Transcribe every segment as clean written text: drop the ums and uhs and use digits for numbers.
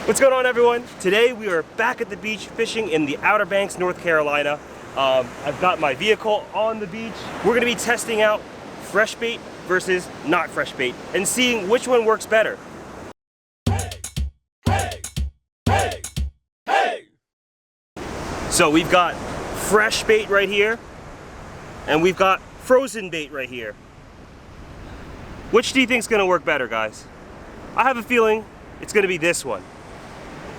What's going on, everyone? Today we are back at the beach fishing in the Outer Banks, North Carolina. I've got my vehicle on the beach. We're going to be testing out fresh bait versus not fresh bait and seeing which one works better. Hey, hey, hey, hey. So we've got fresh bait right here and we've got frozen bait right here. Which do you think is going to work better, guys? I have a feeling it's going to be this one.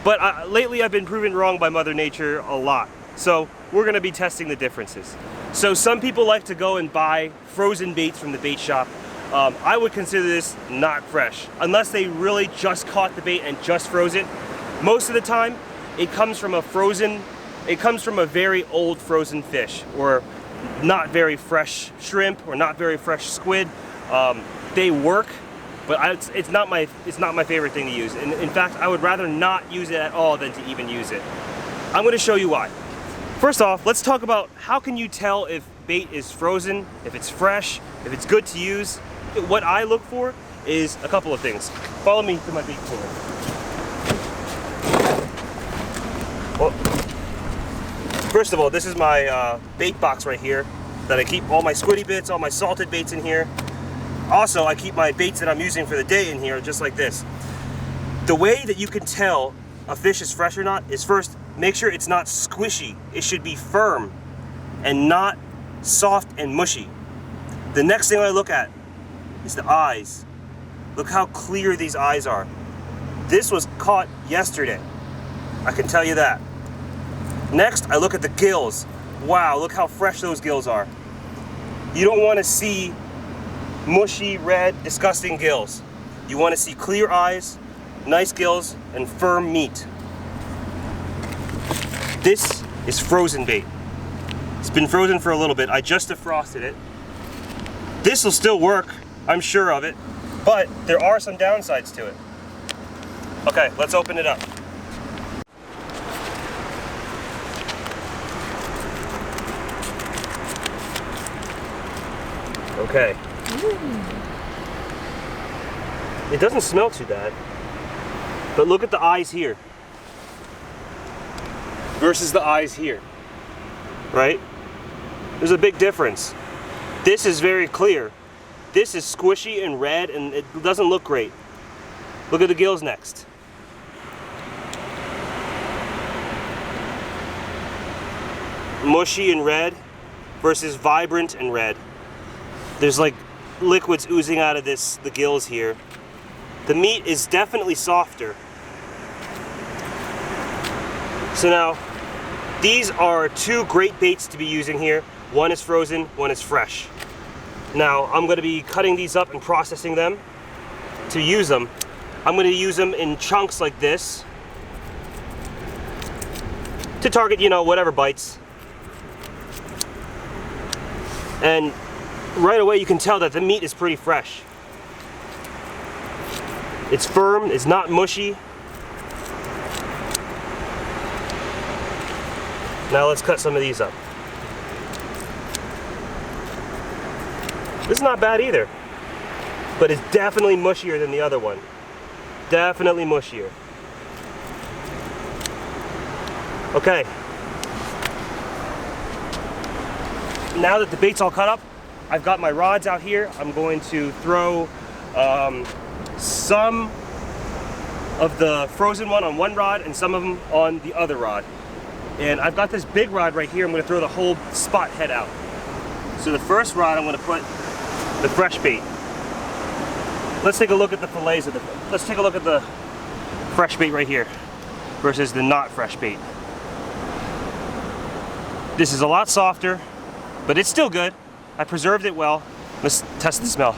But lately I've been proven wrong by Mother Nature a lot. So we're going to be testing the differences. So some people like to go and buy frozen baits from the bait shop. I would consider this not fresh, unless they really just caught the bait and just froze it. Most of the time, it comes from a very old frozen fish, or not very fresh shrimp, or not very fresh squid. They work, but it's not my favorite thing to use. And in fact, I would rather not use it at all than to even use it. I'm going to show you why. First off, let's talk about how can you tell if bait is frozen, if it's fresh, if it's good to use. What I look for is a couple of things. Follow me to my bait cooler. Well, first of all, this is my bait box right here that I keep all my Squidy bits, all my salted baits in here. Also, I keep my baits that I'm using for the day in here, just like this. The way that you can tell a fish is fresh or not is, first, make sure it's not squishy. It should be firm and not soft and mushy. The next thing I look at is the eyes. Look how clear these eyes are. This was caught yesterday. I can tell you that. Next, I look at the gills. Wow, look how fresh those gills are. You don't want to see mushy, red, disgusting gills. You want to see clear eyes, nice gills, and firm meat. This is frozen bait. It's been frozen for a little bit. I just defrosted it. This will still work, I'm sure of it, but there are some downsides to it. Okay, let's open it up. Okay. It doesn't smell too bad, but look at the eyes here versus the eyes here, right? There's a big difference. This is very clear. This is squishy and red, and it doesn't look great. Look at the gills next. Mushy and red versus vibrant and red. There's like liquids oozing out of the gills here. The meat is definitely softer. So now, these are two great baits to be using here. One is frozen, one is fresh. Now, I'm going to be cutting these up and processing them to use them. I'm going to use them in chunks like this to target, whatever bites. And right away you can tell that the meat is pretty fresh. It's firm, it's not mushy. Now let's cut some of these up. This is not bad either, but it's definitely mushier than the other one. Definitely mushier. Okay. Now that the bait's all cut up, I've got my rods out here. I'm going to throw some of the frozen one on one rod and some of them on the other rod. And I've got this big rod right here. I'm going to throw the whole spot head out. So the first rod, I'm going to put the fresh bait. Let's take a look at the fillets of let's take a look at the fresh bait right here versus the not fresh bait. This is a lot softer, but it's still good. I preserved it well. Let's test the smell.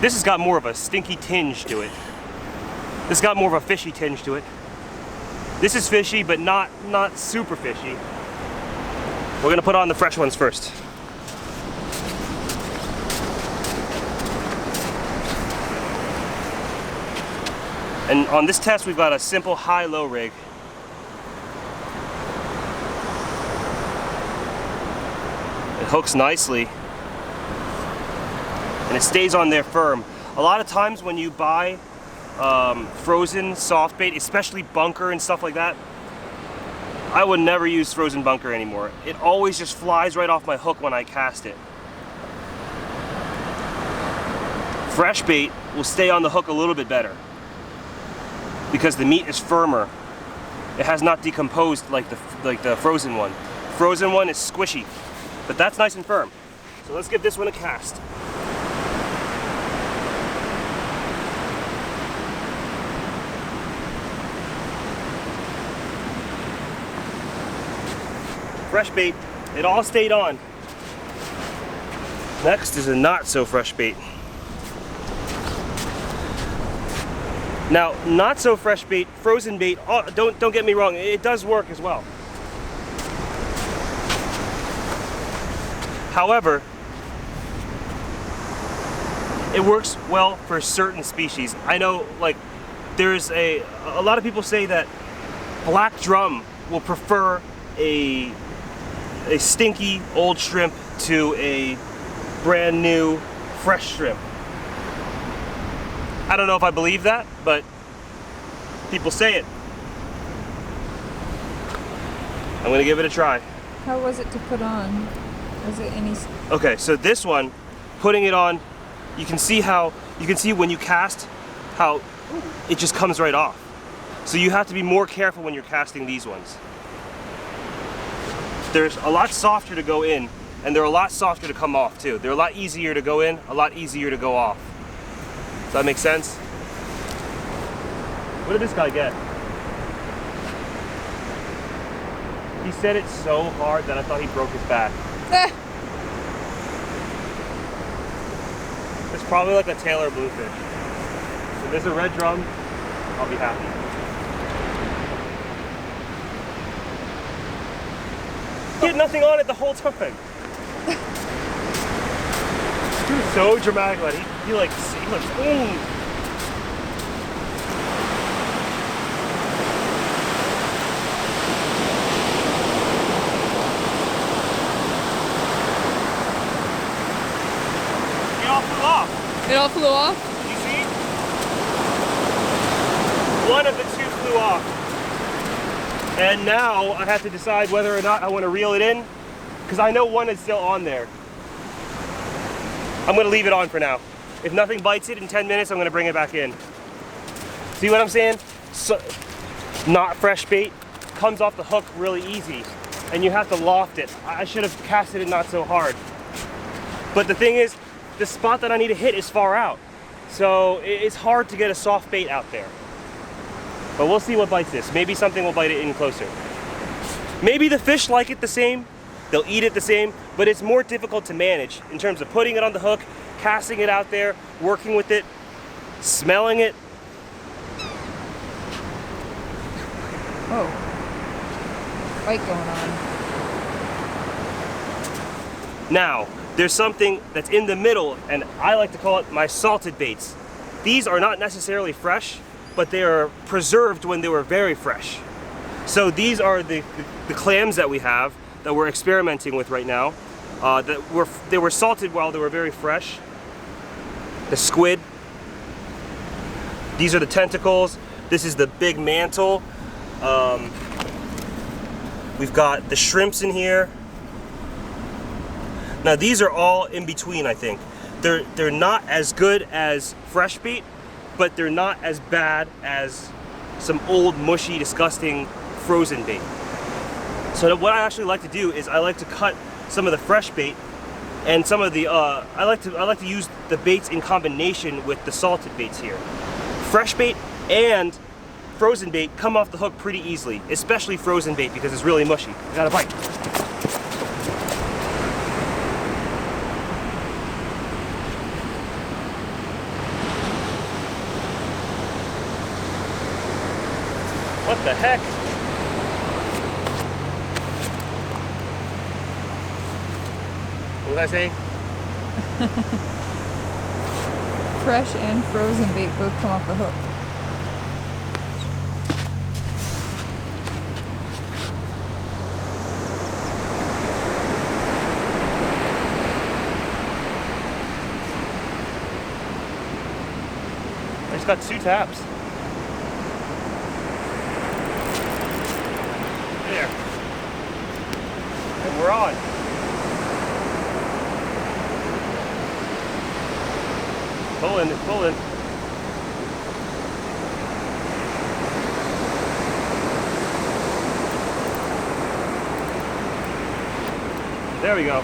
This has got more of a stinky tinge to it. This got more of a fishy tinge to it. This is fishy, but not super fishy. We're gonna put on the fresh ones first. And on this test, we've got a simple high-low rig. It hooks nicely, and it stays on there firm. A lot of times when you buy frozen soft bait, especially bunker and stuff like that, I would never use frozen bunker anymore. It always just flies right off my hook when I cast it. Fresh bait will stay on the hook a little bit better because the meat is firmer. It has not decomposed like the frozen one. Frozen one is squishy, but that's nice and firm. So let's give this one a cast. Fresh bait, it all stayed on. Next is a not so fresh bait. Now, not so fresh bait, frozen bait, oh, don't get me wrong, it does work as well. However, it works well for certain species. I know, like, there's a lot of people say that black drum will prefer a stinky old shrimp to a brand new fresh shrimp. I don't know if I believe that, but people say it. I'm gonna give it a try. How was it to put on? Was it any? Okay, so this one, putting it on, you can see when you cast how it just comes right off. So you have to be more careful when you're casting these ones. They're a lot softer to go in, and they're a lot softer to come off too. They're a lot easier to go in, a lot easier to go off. Does that make sense? What did this guy get? He said it so hard that I thought he broke his back. It's probably like a Taylor bluefish. If there's a red drum, I'll be happy. He had nothing on it the whole time. He was so dramatic about it. He like, ooh. It all flew off. It all flew off? You see? One of the two flew off. And now I have to decide whether or not I want to reel it in, because I know one is still on there. I'm going to leave it on for now. If nothing bites it in 10 minutes, I'm going to bring it back in. See what I'm saying? So, not fresh bait comes off the hook really easy, and you have to loft it. I should have casted it not so hard. But the thing is, the spot that I need to hit is far out. So it's hard to get a soft bait out there. But we'll see what bites this. Maybe something will bite it in closer. Maybe the fish like it the same, they'll eat it the same, but it's more difficult to manage in terms of putting it on the hook, casting it out there, working with it, smelling it. Oh, fight going on. Now, there's something that's in the middle, and I like to call it my salted baits. These are not necessarily fresh, but they are preserved when they were very fresh. So these are the clams that we have that we're experimenting with right now. They were salted while they were very fresh. The squid. These are the tentacles. This is the big mantle. We've got the shrimps in here. Now these are all in between, I think. They're not as good as fresh bait, but they're not as bad as some old, mushy, disgusting frozen bait. So what I actually like to do is I like to cut some of the fresh bait and some of the I like to use the baits in combination with the salted baits here. Fresh bait and frozen bait come off the hook pretty easily, especially frozen bait because it's really mushy. You gotta bite. What the heck? What was I saying? Fresh and frozen bait both come off the hook. just got 2 taps. There. And we're on. Pulling, pulling. There we go.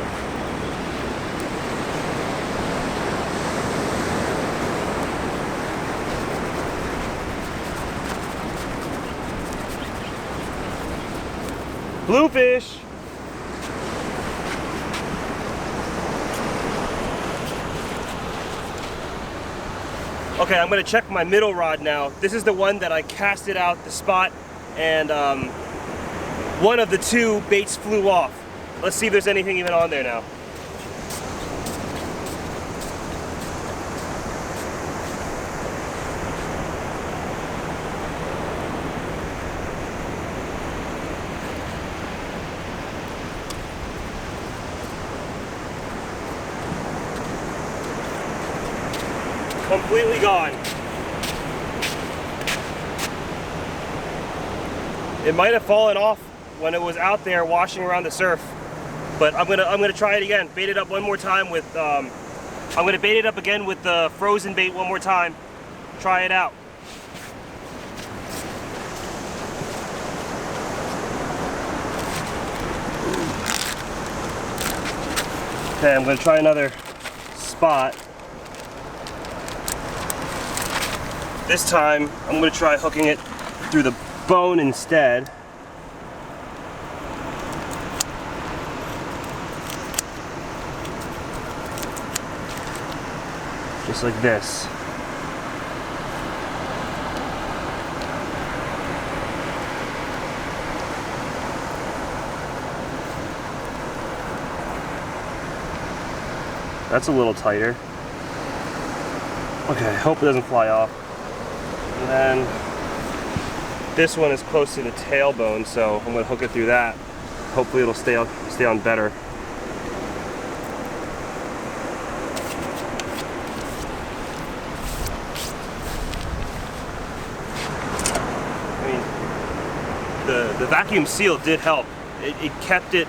Bluefish. Okay, I'm gonna check my middle rod now. This is the one that I casted out the spot, and one of the 2 baits flew off. Let's see if there's anything even on there now. Completely gone. It might have fallen off when it was out there washing around the surf, but I'm gonna try it again. Bait it up one more time with I'm gonna bait it up again with the frozen bait one more time. Try it out. Okay, I'm gonna try another spot. This time, I'm going to try hooking it through the bone instead. Just like this. That's a little tighter. Okay, I hope it doesn't fly off. And then this one is close to the tailbone, so I'm going to hook it through that. Hopefully it'll stay on better. I mean, the vacuum seal did help. It kept it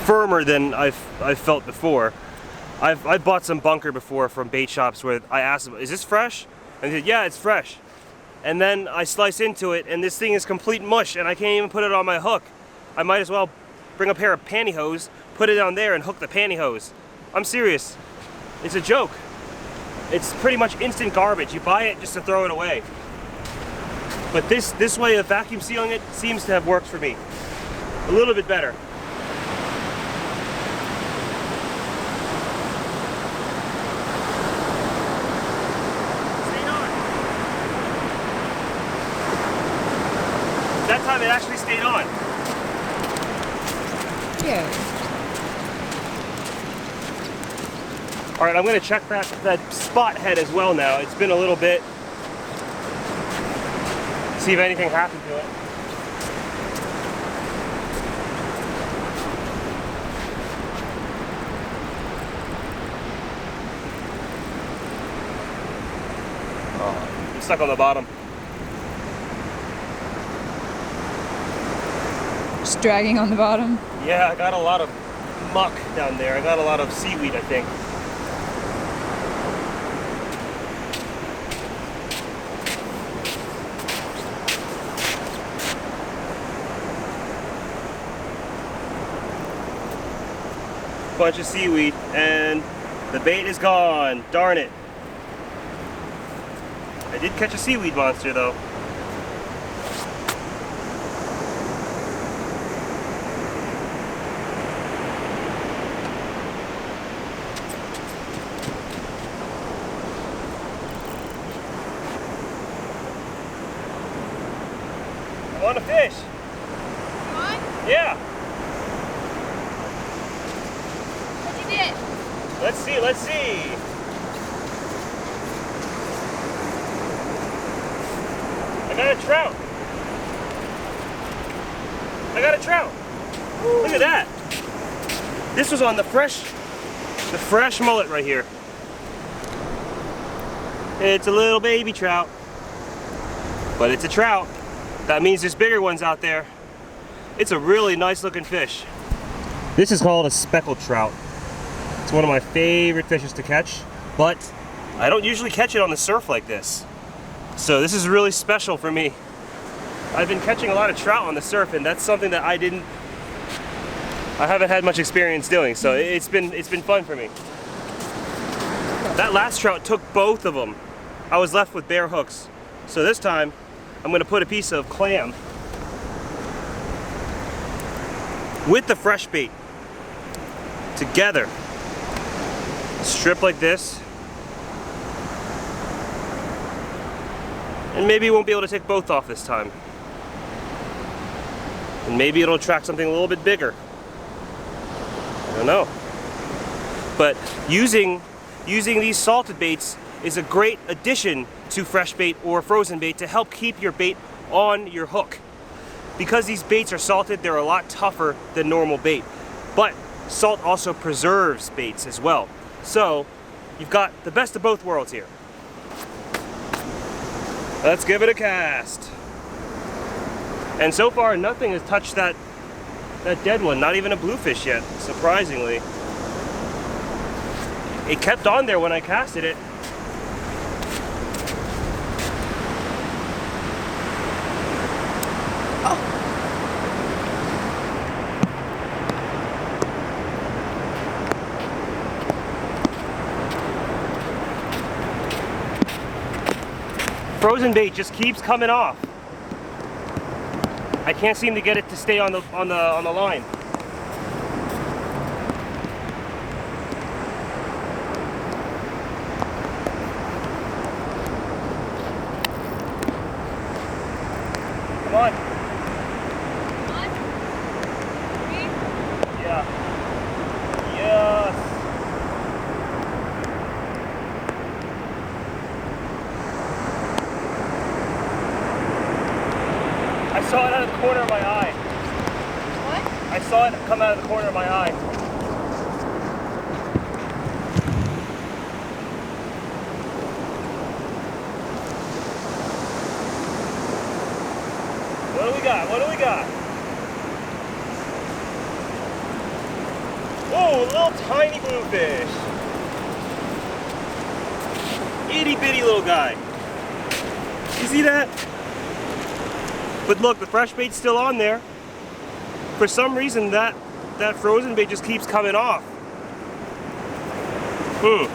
firmer than I've felt before. I've bought some bunker before from bait shops where I asked them, "Is this fresh?" And they said, "Yeah, it's fresh." And then I slice into it and this thing is complete mush and I can't even put it on my hook. I might as well bring a pair of pantyhose, put it on there and hook the pantyhose. I'm serious. It's a joke. It's pretty much instant garbage. You buy it just to throw it away. But this way of vacuum sealing it seems to have worked for me. A little bit better. That time it actually stayed on. Yeah. All right, I'm gonna check that spot head as well now. It's been a little bit. See if anything happened to it. Oh, it's stuck on the bottom. Just dragging on the bottom. Yeah, I got a lot of muck down there. I got a lot of seaweed, I think. Bunch of seaweed, and the bait is gone. Darn it. I did catch a seaweed monster though. I want a fish. You want? Yeah. What you get? Let's see, let's see. I got a trout. I got a trout. Look at that. This was on the fresh mullet right here. It's a little baby trout, but it's a trout. That means there's bigger ones out there. It's a really nice looking fish. This is called a speckled trout. It's one of my favorite fishes to catch, but I don't usually catch it on the surf like this. So this is really special for me. I've been catching a lot of trout on the surf, and that's something that I haven't had much experience doing, so it's been fun for me. That last trout took both of them. I was left with bare hooks. So this time, I'm gonna put a piece of clam with the fresh bait together. Strip like this. And maybe you won't be able to take both off this time. And maybe it'll attract something a little bit bigger. I don't know. But using these salted baits is a great addition to fresh bait or frozen bait to help keep your bait on your hook. Because these baits are salted, they're a lot tougher than normal bait. But salt also preserves baits as well. So you've got the best of both worlds here. Let's give it a cast. And so far nothing has touched that dead one, not even a bluefish yet, surprisingly. It kept on there when I casted it. Frozen bait just keeps coming off. I can't seem to get it to stay on the line. Come on. Come on. Me? Yeah. Yes. I saw it out of the corner of my eye. What? I saw it come out of the corner of my eye. What do we got? What do we got? Whoa, a little tiny bluefish. Itty bitty little guy. You see that? But look, the fresh bait's still on there. For some reason, that frozen bait just keeps coming off. Oh!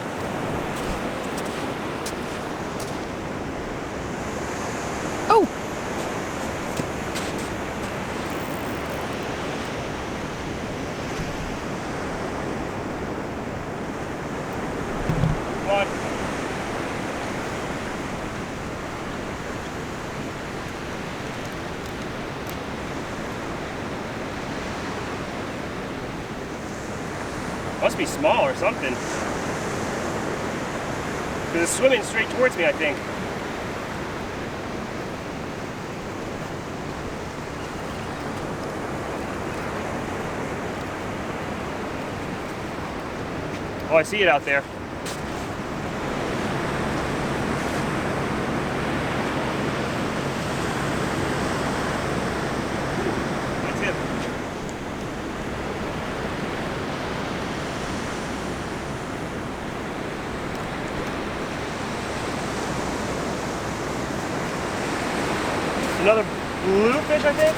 Come on. Must be small or something. Because it's swimming straight towards me, I think. Oh, I see it out there. That's it. Another bluefish, I think.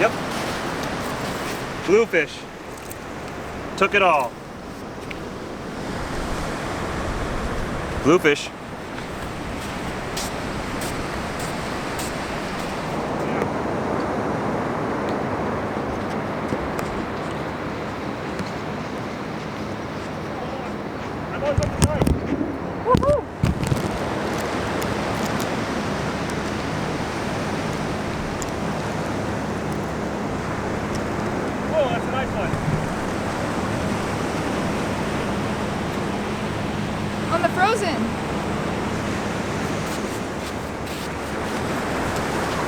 Yep. Bluefish. Took it all. Bluefish. I'm on something right. Woohoo! Whoa, that's a nice one. On the frozen.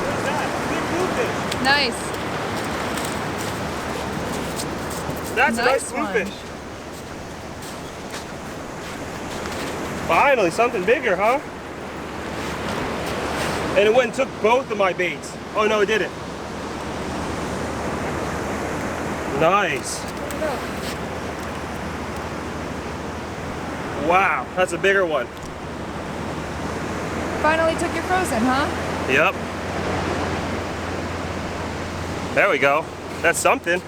What's that? Big bluefish. Nice. That's a nice one. bluefish. Finally, something bigger, huh? And it went and took both of my baits. Oh no, it didn't. Nice. Wow, that's a bigger one. Finally took your frozen, huh? Yep. There we go. That's something.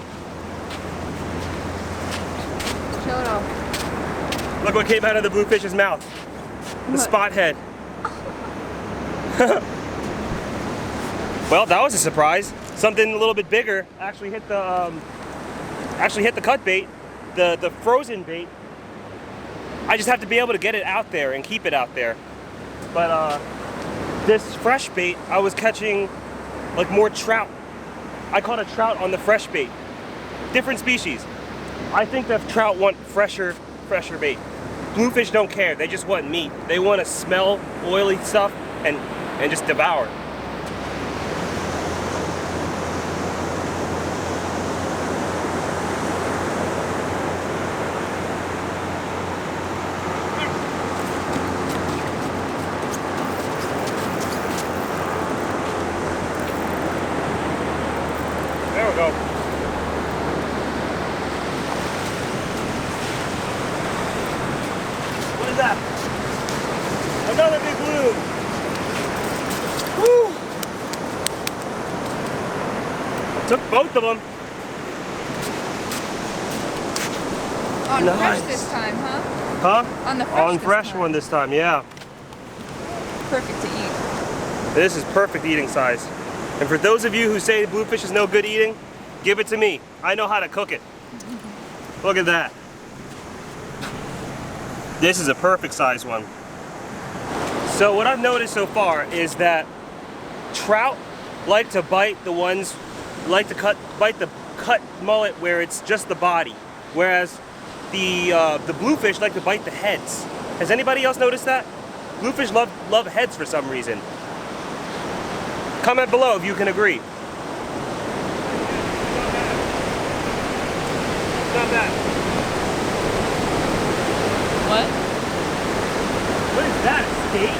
Show it off. Look what came out of the bluefish's mouth. The What? spot head. Well, that was a surprise. Something a little bit bigger actually hit the cut bait, the frozen bait. I just have to be able to get it out there and keep it out there. But this fresh bait, I was catching like more trout. I caught a trout on the fresh bait. Different species. I think that trout want fresher bait. Bluefish don't care, they just want meat. They want to smell oily stuff and just devour. There we go. What is that? Another big blue. Woo! Took both of them. On Nice. fresh this time, huh? Huh? On the fresh On this fresh time. one this time, yeah. Perfect to eat. This is perfect eating size. And for those of you who say bluefish is no good eating, give it to me. I know how to cook it. Look at that. This is a perfect size one. So what I've noticed so far is that trout like to bite the ones, bite the cut mullet where it's just the body, whereas the bluefish like to bite the heads. Has anybody else noticed that? Bluefish love heads for some reason. Comment below if you can agree. Not bad. What? What is that? Skate?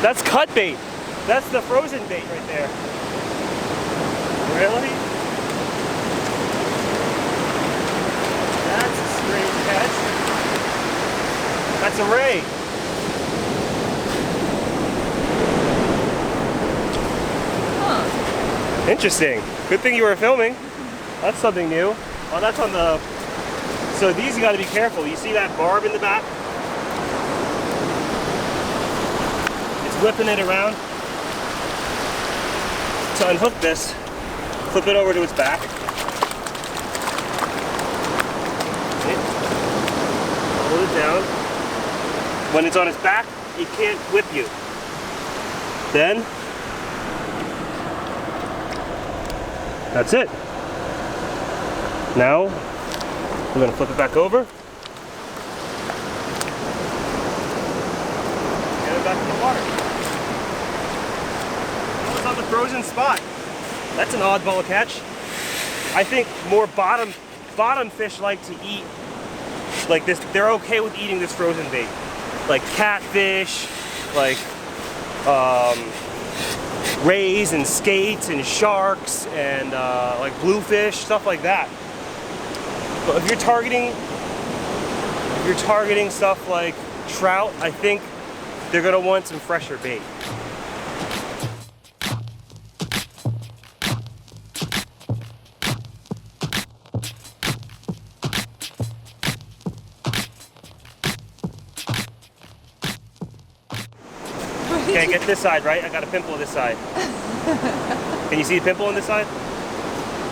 That's cut bait. That's the frozen bait right there. Really? That's a strange catch. That's a ray. Huh. Interesting. Good thing you were filming. That's something new. Oh, that's on the... So these you gotta be careful. You see that barb in the back? It's whipping it around. To unhook this, flip it over to its back. Hold it down. When it's on its back, it can't whip you. Then, that's it. Now, we're gonna flip it back over. Get it back in the water. That was on the frozen spot. That's an oddball catch. I think more bottom fish like to eat like this. They're okay with eating this frozen bait. Like catfish, like rays and skates and sharks and like bluefish, stuff like that. But if you're targeting stuff like trout, I think they're gonna want some fresher bait. Okay, get this side, right? I got a pimple on this side. Can you see the pimple on this side?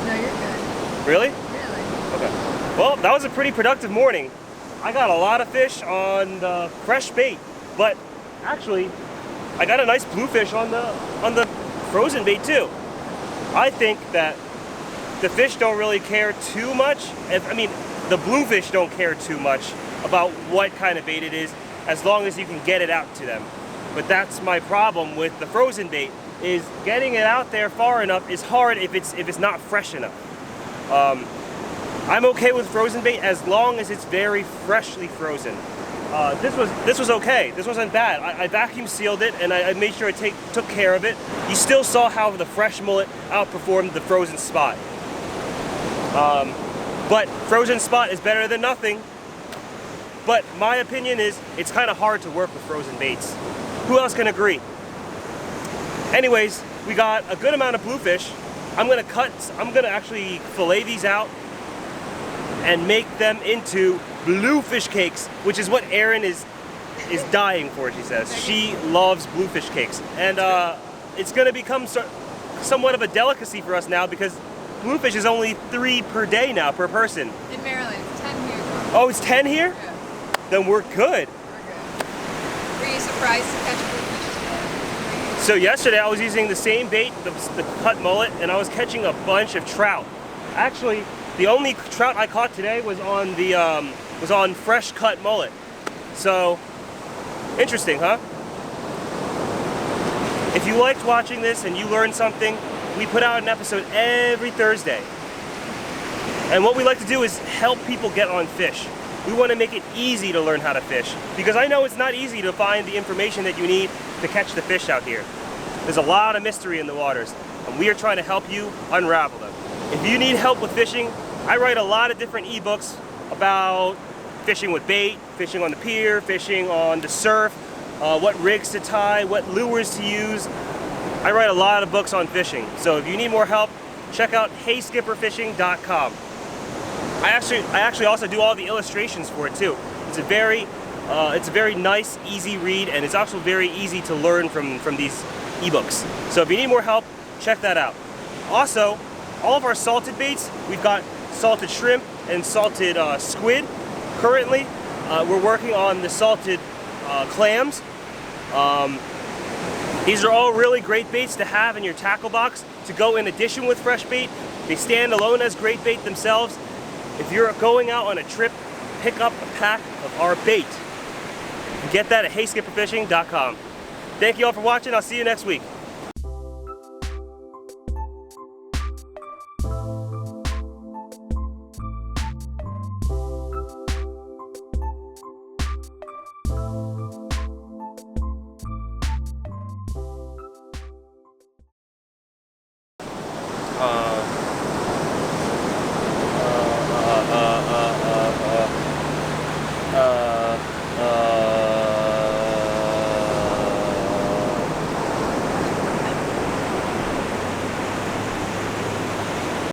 No, you're good. Really? Really? Okay. Well, that was a pretty productive morning. I got a lot of fish on the fresh bait, but actually, I got a nice bluefish on the frozen bait too. I think that the fish don't really care too much. I mean, the bluefish don't care too much about what kind of bait it is, as long as you can get it out to them. But that's my problem with the frozen bait, is getting it out there far enough is hard if it's not fresh enough. I'm okay with frozen bait as long as it's very freshly frozen. This was okay. This wasn't bad. I vacuum sealed it and I made sure I took care of it. You still saw how the fresh mullet outperformed the frozen spot. But frozen spot is better than nothing. But my opinion is it's kind of hard to work with frozen baits. Who else can agree? Anyways, we got a good amount of bluefish. I'm gonna actually fillet these out and make them into bluefish cakes, which is what Erin is dying for, she says. She loves bluefish cakes. And it's gonna become somewhat of a delicacy for us now because bluefish is only 3 per day now, per person. In Maryland, it's 10 here. Oh, it's 10 here? Yeah, Then we're good. we're good. Were you surprised to catch bluefish today? So yesterday I was using the same bait, the cut mullet, and I was catching a bunch of trout. Actually, the only trout I caught today was on the fresh cut mullet. So interesting, huh? If you liked watching this and you learned something, we put out an episode every Thursday. And what we like to do is help people get on fish. We want to make it easy to learn how to fish because I know it's not easy to find the information that you need to catch the fish out here. There's a lot of mystery in the waters and we are trying to help you unravel them. If you need help with fishing, I write a lot of different ebooks about fishing with bait, fishing on the pier, fishing on the surf, what rigs to tie, what lures to use. I write a lot of books on fishing. So if you need more help, check out heyskipperfishing.com. I actually also do all the illustrations for it too. It's a very nice, easy read, and it's also very easy to learn from these ebooks. So if you need more help, check that out. Also, all of our salted baits, we've got salted shrimp and salted squid. Currently, we're working on the salted clams. These are all really great baits to have in your tackle box to go in addition with fresh bait. They stand alone as great bait themselves. If you're going out on a trip, pick up a pack of our bait. Get that at heyskipperfishing.com. Thank you all for watching. I'll see you next week.